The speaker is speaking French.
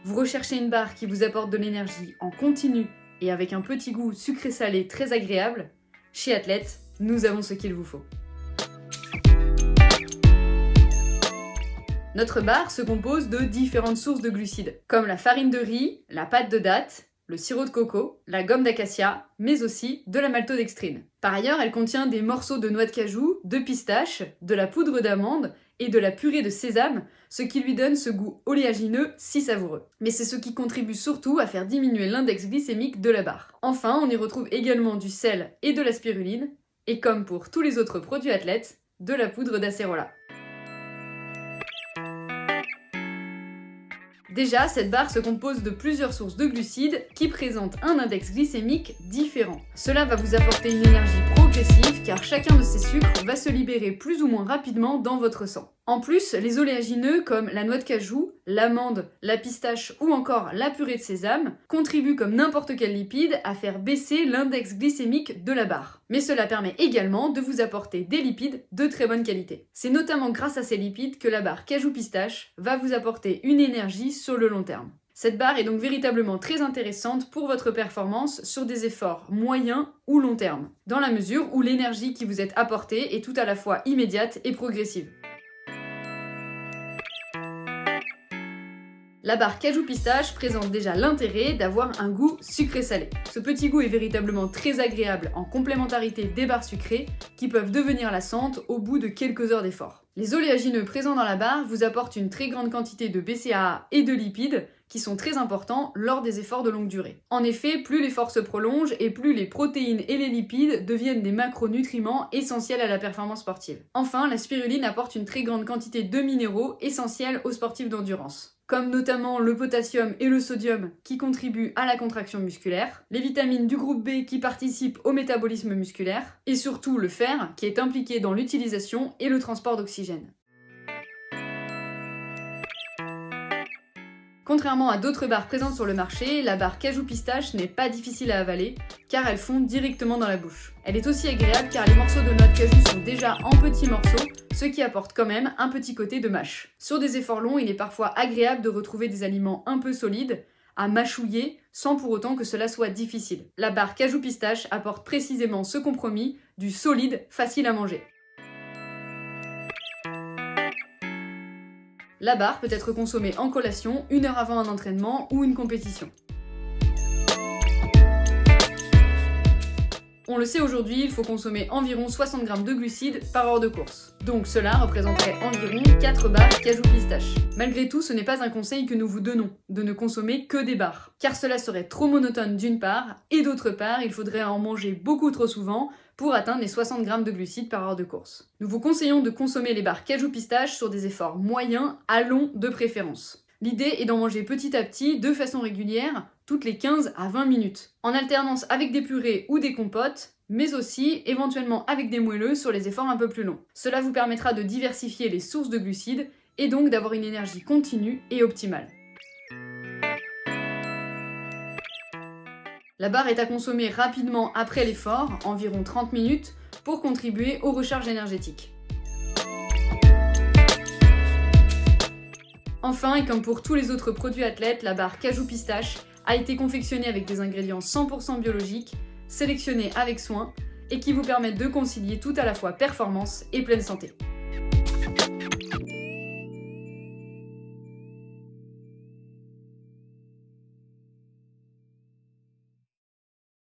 Vous recherchez une barre qui vous apporte de l'énergie en continu et avec un petit goût sucré-salé très agréable? Chez Athlète, nous avons ce qu'il vous faut. Notre barre se compose de différentes sources de glucides, comme la farine de riz, la pâte de date, le sirop de coco, la gomme d'acacia, mais aussi de la maltodextrine. Par ailleurs, elle contient des morceaux de noix de cajou, de pistache, de la poudre d'amande et de la purée de sésame, ce qui lui donne ce goût oléagineux si savoureux. Mais c'est ce qui contribue surtout à faire diminuer l'index glycémique de la barre. Enfin, on y retrouve également du sel et de la spiruline, et comme pour tous les autres produits Athlète, de la poudre d'acérola. Déjà, cette barre se compose de plusieurs sources de glucides qui présentent un index glycémique différent. Cela va vous apporter une énergie progressive car chacun de ces sucres va se libérer plus ou moins rapidement dans votre sang. En plus, les oléagineux comme la noix de cajou, l'amande, la pistache ou encore la purée de sésame contribuent comme n'importe quel lipide à faire baisser l'index glycémique de la barre. Mais cela permet également de vous apporter des lipides de très bonne qualité. C'est notamment grâce à ces lipides que la barre cajou pistache va vous apporter une énergie sur le long terme. Cette barre est donc véritablement très intéressante pour votre performance sur des efforts moyens ou long terme, dans la mesure où l'énergie qui vous est apportée est tout à la fois immédiate et progressive. La barre cajou pistache présente déjà l'intérêt d'avoir un goût sucré-salé. Ce petit goût est véritablement très agréable en complémentarité des barres sucrées qui peuvent devenir lassantes au bout de quelques heures d'effort. Les oléagineux présents dans la barre vous apportent une très grande quantité de BCAA et de lipides qui sont très importants lors des efforts de longue durée. En effet, plus l'effort se prolonge et plus les protéines et les lipides deviennent des macronutriments essentiels à la performance sportive. Enfin, la spiruline apporte une très grande quantité de minéraux essentiels aux sportifs d'endurance, comme notamment le potassium et le sodium qui contribuent à la contraction musculaire, les vitamines du groupe B qui participent au métabolisme musculaire, et surtout le fer qui est impliqué dans l'utilisation et le transport d'oxygène. Contrairement à d'autres barres présentes sur le marché, la barre cajou pistache n'est pas difficile à avaler car elle fond directement dans la bouche. Elle est aussi agréable car les morceaux de noix de cajou sont déjà en petits morceaux, ce qui apporte quand même un petit côté de mâche. Sur des efforts longs, il est parfois agréable de retrouver des aliments un peu solides à mâchouiller sans pour autant que cela soit difficile. La barre cajou pistache apporte précisément ce compromis du solide facile à manger. La barre peut être consommée en collation, 1 heure avant un entraînement ou une compétition. On le sait aujourd'hui, il faut consommer environ 60 g de glucides par heure de course. Donc cela représenterait environ 4 barres cajou pistache. Malgré tout, ce n'est pas un conseil que nous vous donnons, de ne consommer que des barres. Car cela serait trop monotone d'une part, et d'autre part, il faudrait en manger beaucoup trop souvent pour atteindre les 60 g de glucides par heure de course. Nous vous conseillons de consommer les barres cajou pistache sur des efforts moyens à longs de préférence. L'idée est d'en manger petit à petit, de façon régulière, toutes les 15 à 20 minutes, en alternance avec des purées ou des compotes, mais aussi éventuellement avec des moelleux sur les efforts un peu plus longs. Cela vous permettra de diversifier les sources de glucides et donc d'avoir une énergie continue et optimale. La barre est à consommer rapidement après l'effort, environ 30 minutes, pour contribuer aux recharges énergétiques. Enfin, et comme pour tous les autres produits Athlète, la barre cajou pistache a été confectionnée avec des ingrédients 100% biologiques, sélectionnés avec soin, et qui vous permettent de concilier tout à la fois performance et pleine santé.